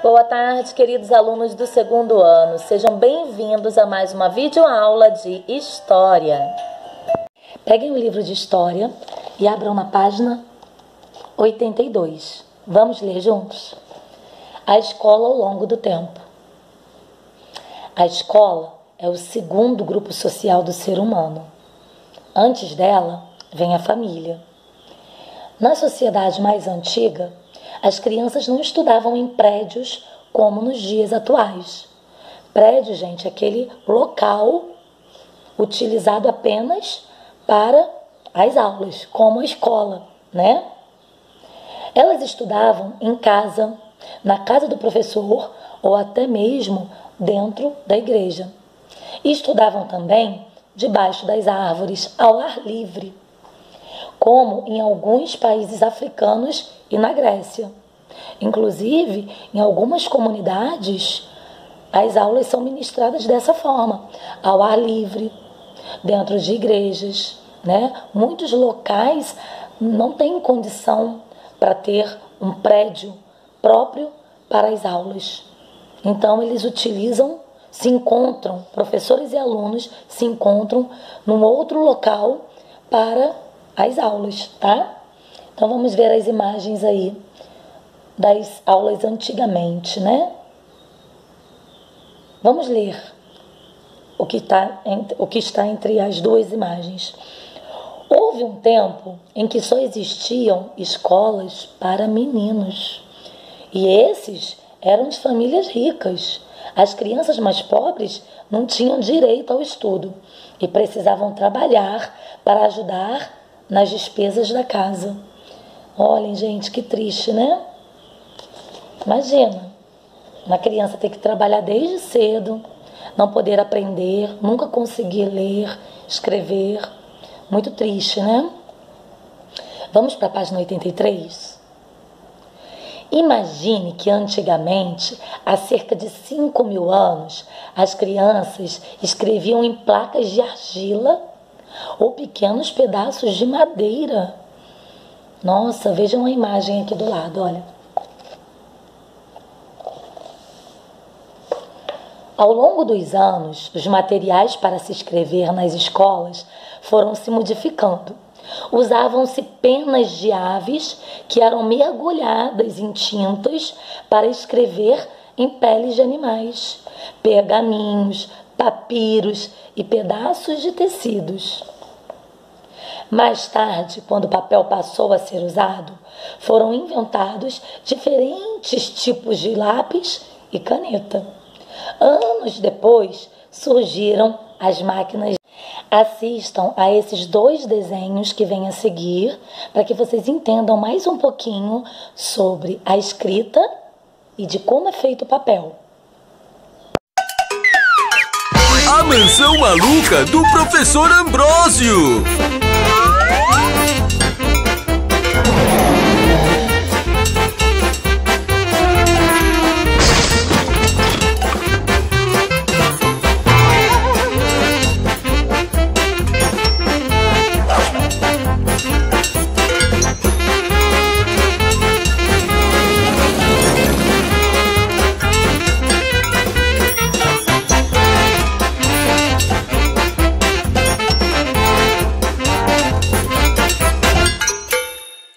Boa tarde, queridos alunos do segundo ano. Sejam bem-vindos a mais uma videoaula de História. Peguem o livro de História e abram na página 82. Vamos ler juntos? A escola ao longo do tempo. A escola é o segundo grupo social do ser humano. Antes dela, vem a família. Na sociedade mais antiga, as crianças não estudavam em prédios como nos dias atuais. Prédio, gente, é aquele local utilizado apenas para as aulas, como a escola, né? Elas estudavam em casa, na casa do professor ou até mesmo dentro da igreja. E estudavam também debaixo das árvores, ao ar livre, como em alguns países africanos e na Grécia. Inclusive, em algumas comunidades, as aulas são ministradas dessa forma, ao ar livre, dentro de igrejas, né? Muitos locais não têm condição para ter um prédio próprio para as aulas. Então, eles professores e alunos se encontram num outro local para as aulas, tá? Então, vamos ver as imagens aí das aulas antigamente, né? Vamos ler o que está entre as duas imagens. Houve um tempo em que só existiam escolas para meninos. E esses eram de famílias ricas. As crianças mais pobres não tinham direito ao estudo e precisavam trabalhar para ajudar nas despesas da casa. Olhem, gente, que triste, né? Imagina, uma criança ter que trabalhar desde cedo, não poder aprender, nunca conseguir ler, escrever. Muito triste, né? Vamos para a página 83? Imagine que antigamente, há cerca de 5.000 anos, as crianças escreviam em placas de argila ou pequenos pedaços de madeira. Nossa, vejam a imagem aqui do lado, olha. Ao longo dos anos, os materiais para se escrever nas escolas foram se modificando. Usavam-se penas de aves que eram mergulhadas em tintas para escrever em peles de animais, pergaminhos, papiros e pedaços de tecidos. Mais tarde, quando o papel passou a ser usado, foram inventados diferentes tipos de lápis e caneta. Anos depois, surgiram as máquinas. Assistam a esses dois desenhos que vêm a seguir, para que vocês entendam mais um pouquinho sobre a escrita e de como é feito o papel. A Mansão Maluca do Professor Ambrósio.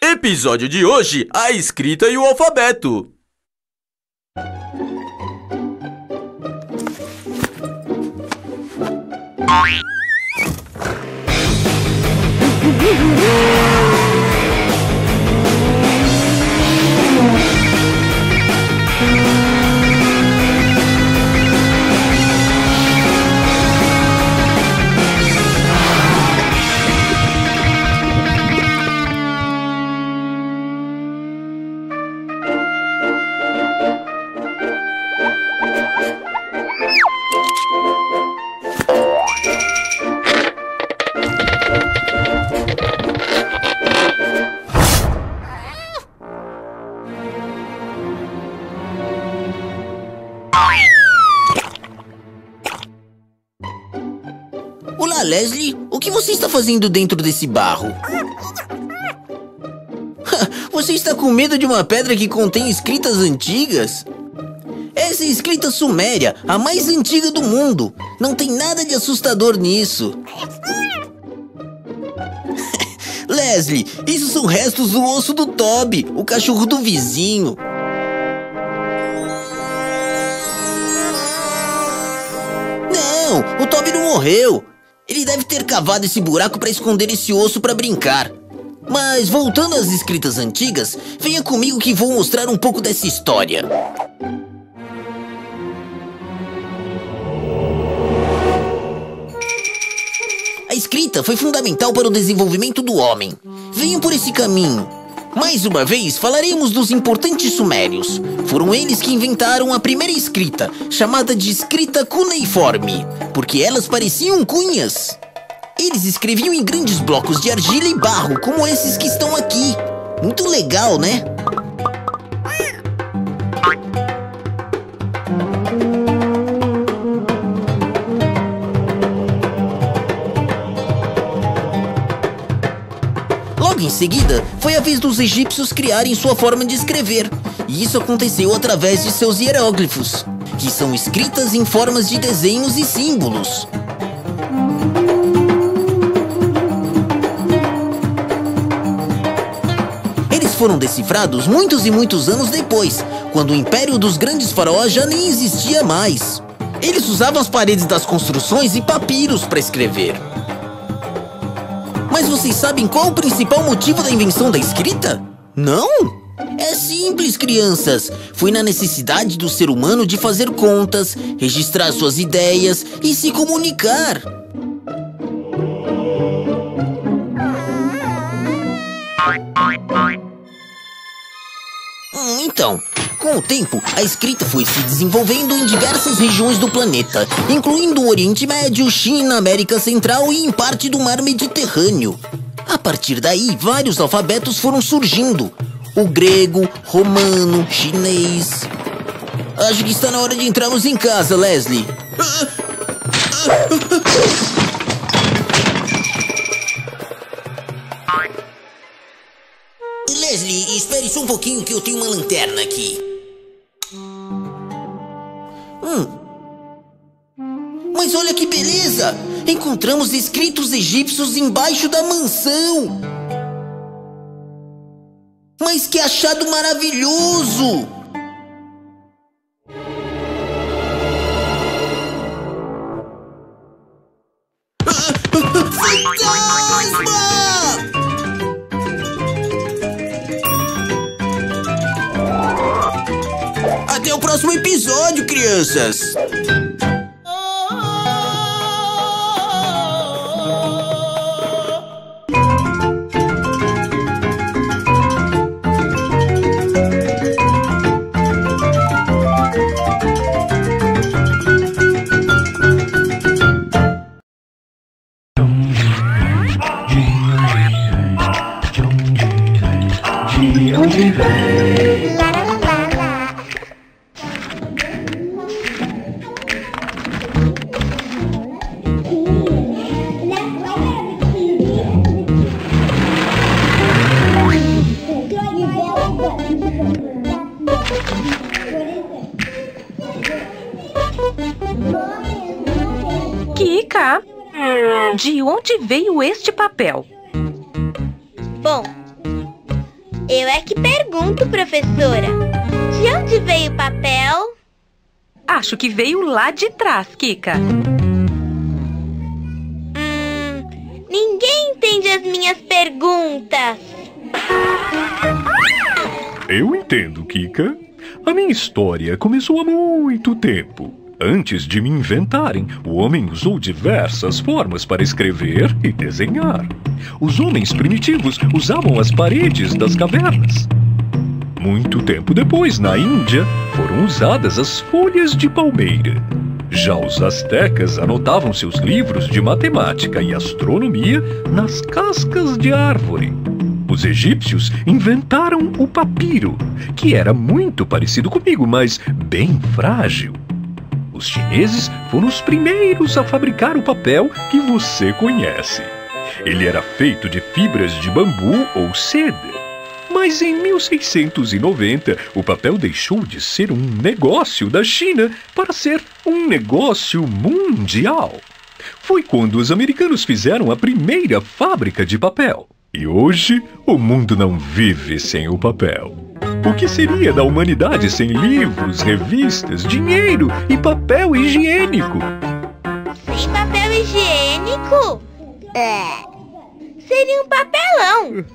Episódio de hoje, a escrita e o alfabeto. Olá, Leslie. O que você está fazendo dentro desse barro? Você está com medo de uma pedra que contém escritas antigas? Essa é a escrita suméria, a mais antiga do mundo. Não tem nada de assustador nisso. Leslie, isso são restos do osso do Toby, o cachorro do vizinho. Não, o Toby não morreu. Ele deve ter cavado esse buraco para esconder esse osso para brincar. Mas voltando às escritas antigas, venha comigo que vou mostrar um pouco dessa história. A escrita foi fundamental para o desenvolvimento do homem. Venham por esse caminho. Mais uma vez, falaremos dos importantes sumérios. Foram eles que inventaram a primeira escrita, chamada de escrita cuneiforme, porque elas pareciam cunhas. Eles escreviam em grandes blocos de argila e barro, como esses que estão aqui. Muito legal, né? Logo em seguida, foi a vez dos egípcios criarem sua forma de escrever. E isso aconteceu através de seus hieróglifos, que são escritas em formas de desenhos e símbolos. Eles foram decifrados muitos e muitos anos depois, quando o império dos grandes faraós já nem existia mais. Eles usavam as paredes das construções e papiros para escrever. Mas vocês sabem qual o principal motivo da invenção da escrita? Não? É simples, crianças. Foi na necessidade do ser humano de fazer contas, registrar suas ideias e se comunicar. Então, com o tempo, a escrita foi se desenvolvendo em diversas regiões do planeta, incluindo o Oriente Médio, China, América Central e em parte do Mar Mediterrâneo. A partir daí, vários alfabetos foram surgindo. O grego, romano, chinês... Acho que está na hora de entrarmos em casa, Leslie. Leslie, espere só um pouquinho que eu tenho uma lanterna aqui. Mas olha que beleza! Encontramos escritos egípcios embaixo da mansão! Mas que achado maravilhoso! Fantasma! Até o próximo episódio, crianças! Kika, de onde veio este papel? Bom, eu é que pergunto, professora. De onde veio o papel? Acho que veio lá de trás, Kika. Ninguém entende as minhas perguntas. Eu entendo, Kika. A minha história começou há muito tempo. Antes de me inventarem, o homem usou diversas formas para escrever e desenhar. Os homens primitivos usavam as paredes das cavernas. Muito tempo depois, na Índia, foram usadas as folhas de palmeira. Já os astecas anotavam seus livros de matemática e astronomia nas cascas de árvore. Os egípcios inventaram o papiro, que era muito parecido comigo, mas bem frágil. Os chineses foram os primeiros a fabricar o papel que você conhece. Ele era feito de fibras de bambu ou seda. Mas em 1690, o papel deixou de ser um negócio da China para ser um negócio mundial. Foi quando os americanos fizeram a primeira fábrica de papel. E hoje, o mundo não vive sem o papel. O que seria da humanidade sem livros, revistas, dinheiro e papel higiênico? Sem papel higiênico? Seria um papelão.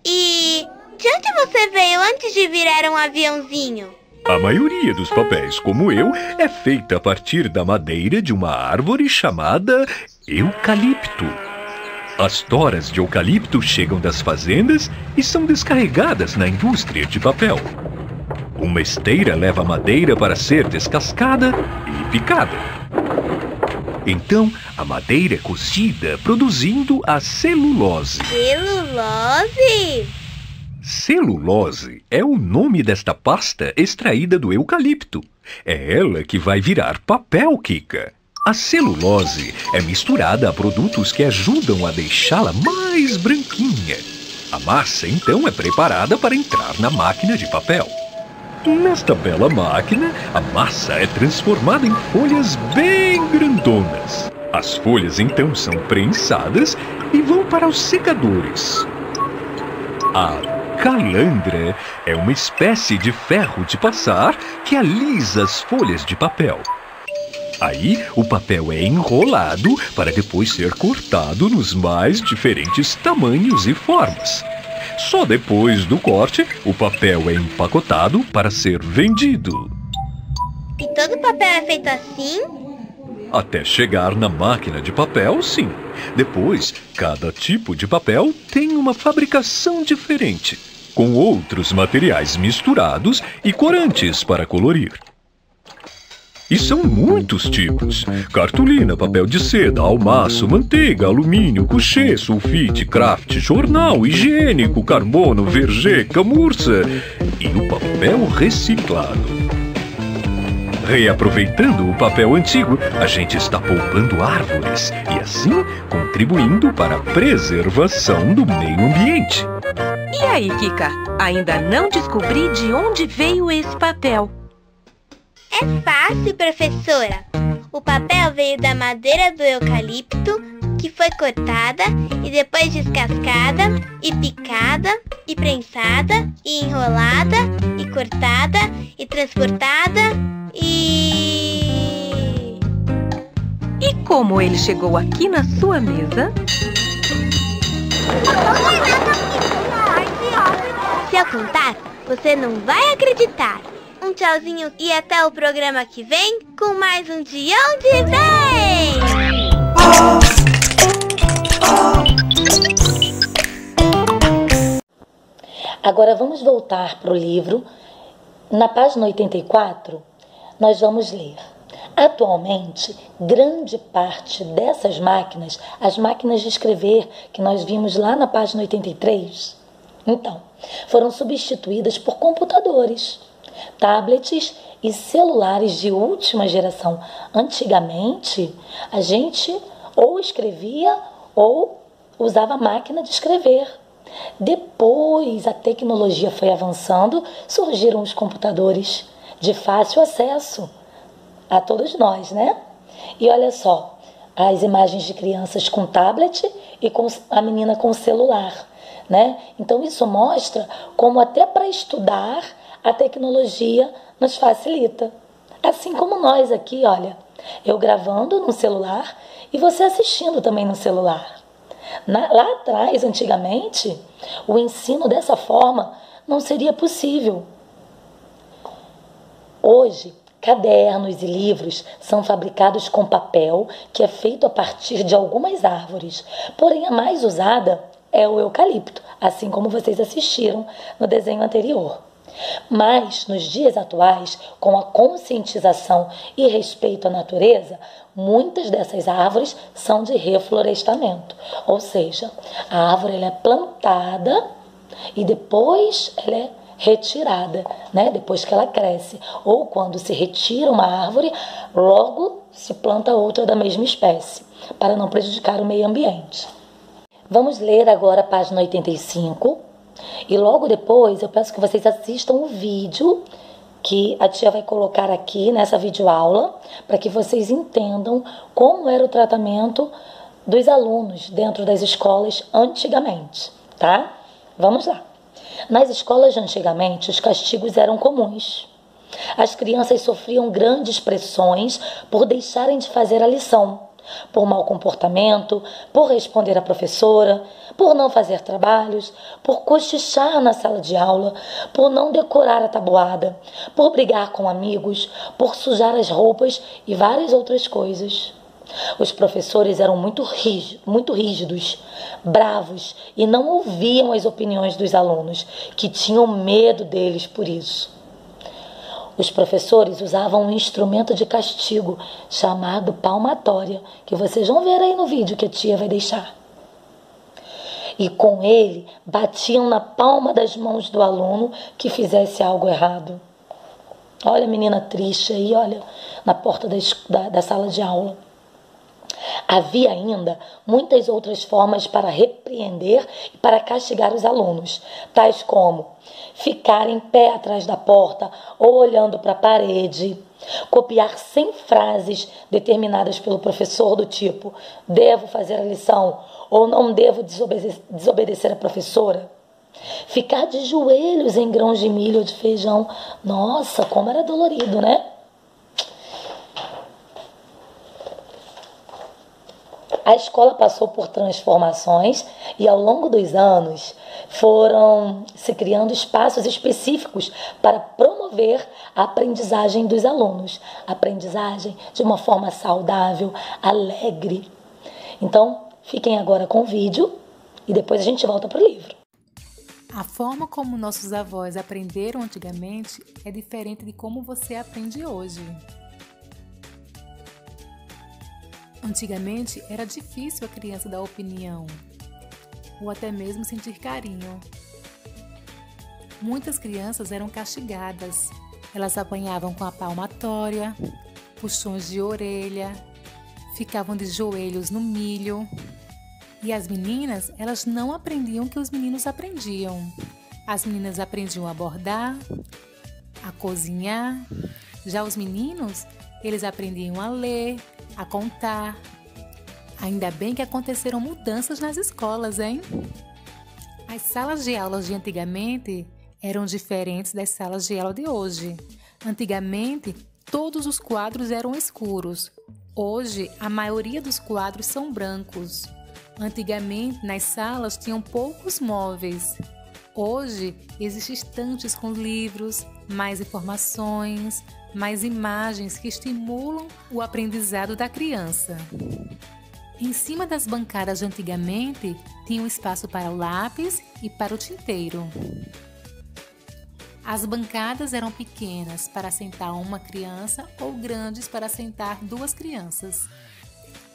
E de onde você veio antes de virar um aviãozinho? A maioria dos papéis, como eu, é feita a partir da madeira de uma árvore chamada eucalipto. As toras de eucalipto chegam das fazendas e são descarregadas na indústria de papel. Uma esteira leva a madeira para ser descascada e picada. Então, a madeira é cozida, produzindo a celulose. Celulose? Celulose é o nome desta pasta extraída do eucalipto. É ela que vai virar papel, Kika. A celulose é misturada a produtos que ajudam a deixá-la mais branquinha. A massa, então, é preparada para entrar na máquina de papel. Nesta bela máquina, a massa é transformada em folhas bem grandonas. As folhas, então, são prensadas e vão para os secadores. A calandra é uma espécie de ferro de passar que alisa as folhas de papel. Aí, o papel é enrolado para depois ser cortado nos mais diferentes tamanhos e formas. Só depois do corte, o papel é empacotado para ser vendido. E todo papel é feito assim? Até chegar na máquina de papel, sim. Depois, cada tipo de papel tem uma fabricação diferente, com outros materiais misturados e corantes para colorir. E são muitos tipos: cartolina, papel de seda, almaço, manteiga, alumínio, couchê, sulfite, craft, jornal, higiênico, carbono, vergê, camurça e o papel reciclado. Reaproveitando o papel antigo, a gente está poupando árvores e assim contribuindo para a preservação do meio ambiente. E aí, Kika? Ainda não descobri de onde veio esse papel. É fácil, professora. O papel veio da madeira do eucalipto, que foi cortada e depois descascada e picada e prensada e enrolada e cortada e transportada e como ele chegou aqui na sua mesa? Se eu contar, você não vai acreditar. Um tchauzinho e até o programa que vem com mais um De Onde Vem! Agora vamos voltar para o livro. Na página 84, nós vamos ler. Atualmente, grande parte dessas máquinas, as máquinas de escrever que nós vimos lá na página 83, então, foram substituídas por computadores, tablets e celulares de última geração. Antigamente, a gente ou escrevia ou usava máquina de escrever. Depois, a tecnologia foi avançando, surgiram os computadores de fácil acesso a todos nós, né? E olha só, as imagens de crianças com tablet e com a menina com celular, né? Então isso mostra como até para estudar a tecnologia nos facilita. Assim como nós aqui, olha, eu gravando no celular e você assistindo também no celular. Lá atrás, antigamente, o ensino dessa forma não seria possível. Hoje, cadernos e livros são fabricados com papel que é feito a partir de algumas árvores. Porém, a mais usada é o eucalipto, assim como vocês assistiram no desenho anterior. Mas, nos dias atuais, com a conscientização e respeito à natureza, muitas dessas árvores são de reflorestamento. Ou seja, a árvore ela é plantada e depois ela é retirada, né? Depois que ela cresce. Ou quando se retira uma árvore, logo se planta outra da mesma espécie, para não prejudicar o meio ambiente. Vamos ler agora a página 85 e logo depois eu peço que vocês assistam o vídeo que a tia vai colocar aqui nessa videoaula para que vocês entendam como era o tratamento dos alunos dentro das escolas antigamente, tá? Vamos lá. Nas escolas de antigamente, os castigos eram comuns. As crianças sofriam grandes pressões por deixarem de fazer a lição, por mau comportamento, por responder à professora, por não fazer trabalhos, por cochichar na sala de aula, por não decorar a tabuada, por brigar com amigos, por sujar as roupas e várias outras coisas. Os professores eram muito rígidos, bravos e não ouviam as opiniões dos alunos, que tinham medo deles por isso. Os professores usavam um instrumento de castigo chamado palmatória, que vocês vão ver aí no vídeo que a tia vai deixar. E com ele batiam na palma das mãos do aluno que fizesse algo errado. Olha a menina triste aí, olha, na porta da sala de aula. Havia ainda muitas outras formas para repreender e para castigar os alunos, tais como ficar em pé atrás da porta ou olhando para a parede, copiar 100 frases determinadas pelo professor do tipo devo fazer a lição ou não devo desobedecer a professora, ficar de joelhos em grãos de milho ou de feijão. Nossa, como era dolorido, né? A escola passou por transformações e ao longo dos anos foram se criando espaços específicos para promover a aprendizagem dos alunos. Aprendizagem de uma forma saudável, alegre. Então, fiquem agora com o vídeo e depois a gente volta para o livro. A forma como nossos avós aprenderam antigamente é diferente de como você aprende hoje. Antigamente, era difícil a criança dar opinião, ou até mesmo sentir carinho. Muitas crianças eram castigadas. Elas apanhavam com a palmatória, puxões de orelha, ficavam de joelhos no milho. E as meninas, elas não aprendiam o que os meninos aprendiam. As meninas aprendiam a bordar, a cozinhar. Já os meninos, eles aprendiam a ler, a contar. Ainda bem que aconteceram mudanças nas escolas, hein? As salas de aulas de antigamente eram diferentes das salas de aula de hoje. Antigamente, todos os quadros eram escuros. Hoje, a maioria dos quadros são brancos. Antigamente, nas salas tinham poucos móveis. Hoje, existem estantes com livros, mais informações, mais imagens que estimulam o aprendizado da criança. Em cima das bancadas de antigamente, tinha um espaço para o lápis e para o tinteiro. As bancadas eram pequenas para sentar uma criança ou grandes para sentar duas crianças.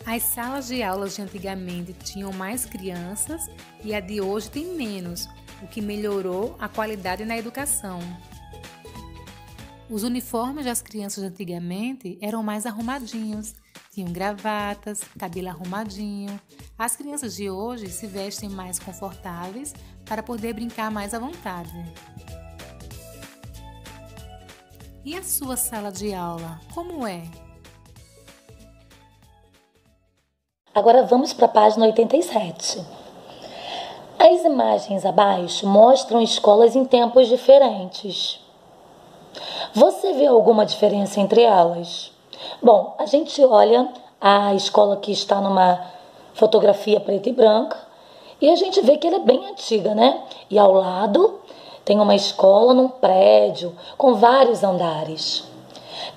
As salas de aulas de antigamente tinham mais crianças e a de hoje tem menos, o que melhorou a qualidade na educação. Os uniformes das crianças de antigamente eram mais arrumadinhos, tinham gravatas, cabelo arrumadinho. As crianças de hoje se vestem mais confortáveis para poder brincar mais à vontade. E a sua sala de aula, como é? Agora vamos para a página 87. As imagens abaixo mostram escolas em tempos diferentes. Você vê alguma diferença entre elas? Bom, a gente olha a escola que está numa fotografia preta e branca e a gente vê que ela é bem antiga, né? E ao lado tem uma escola num prédio com vários andares.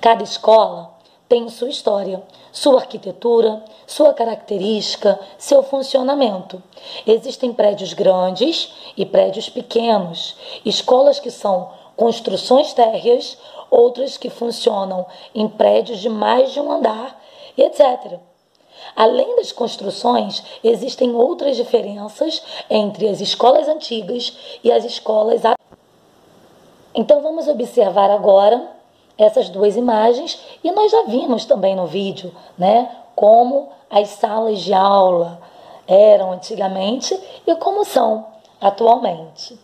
Cada escola tem sua história, sua arquitetura, sua característica, seu funcionamento. Existem prédios grandes e prédios pequenos, escolas que são construções térreas, outras que funcionam em prédios de mais de um andar, e etc. Além das construções, existem outras diferenças entre as escolas antigas e as escolas atuais. Então vamos observar agora essas duas imagens e nós já vimos também no vídeo, né, como as salas de aula eram antigamente e como são atualmente.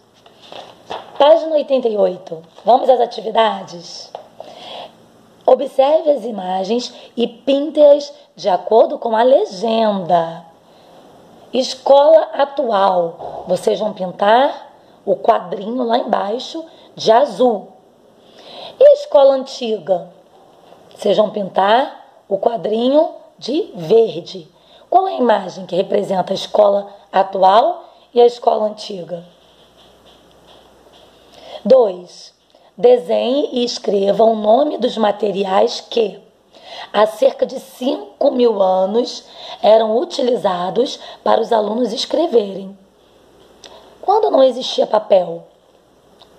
Página 88. Vamos às atividades? Observe as imagens e pinte-as de acordo com a legenda. Escola atual. Vocês vão pintar o quadrinho lá embaixo de azul. E a escola antiga? Vocês vão pintar o quadrinho de verde. Qual é a imagem que representa a escola atual e a escola antiga? 2. Desenhe e escreva o nome dos materiais que, há cerca de 5.000 anos, eram utilizados para os alunos escreverem. Quando não existia papel,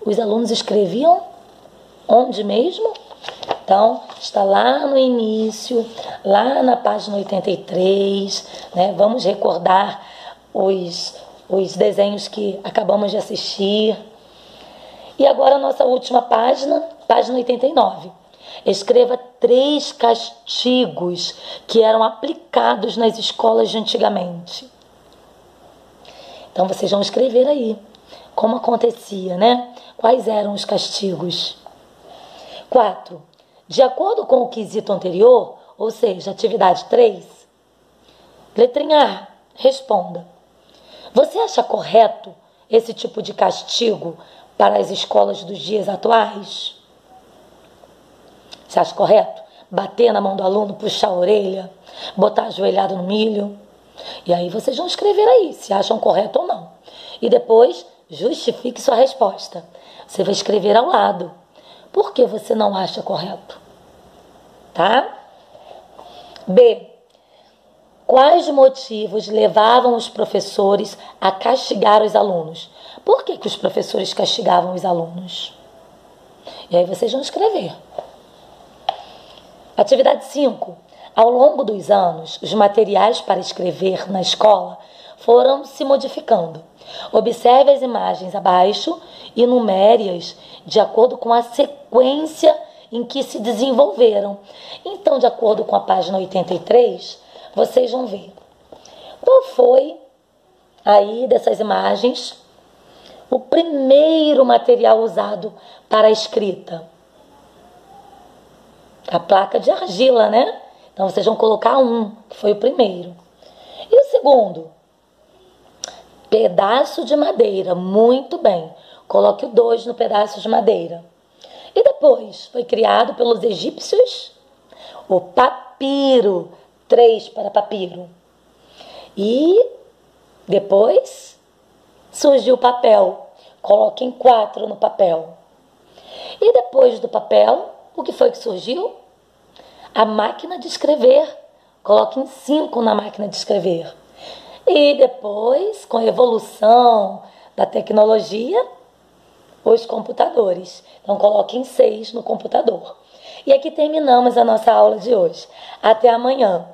os alunos escreviam onde mesmo? Então, está lá no início, lá na página 83, né? Vamos recordar os desenhos que acabamos de assistir. E agora a nossa última página, página 89. Escreva 3 castigos que eram aplicados nas escolas de antigamente. Então vocês vão escrever aí como acontecia, né? Quais eram os castigos? 4. De acordo com o quesito anterior, ou seja, atividade 3, letrinha A, responda. Você acha correto esse tipo de castigo para as escolas dos dias atuais? Você acha correto? Bater na mão do aluno, puxar a orelha, botar ajoelhado no milho? E aí vocês vão escrever aí, se acham correto ou não. E depois, justifique sua resposta. Você vai escrever ao lado. Por que você não acha correto? Tá? B. Quais motivos levavam os professores a castigar os alunos? Por que os professores castigavam os alunos? E aí vocês vão escrever. Atividade 5. Ao longo dos anos, os materiais para escrever na escola foram se modificando. Observe as imagens abaixo e numere-as de acordo com a sequência em que se desenvolveram. Então, de acordo com a página 83, vocês vão ver qual foi aí dessas imagens o primeiro material usado para a escrita. A placa de argila, né? Então, vocês vão colocar 1, que foi o primeiro. E o segundo? Pedaço de madeira. Muito bem. Coloque o 2 no pedaço de madeira. E depois, foi criado pelos egípcios o papiro. 3 para papiro. E depois surgiu o papel. Coloquem 4 no papel. E depois do papel, o que foi que surgiu? A máquina de escrever. Coloquem 5 na máquina de escrever. E depois, com a evolução da tecnologia, os computadores. Então, coloquem 6 no computador. E aqui terminamos a nossa aula de hoje. Até amanhã.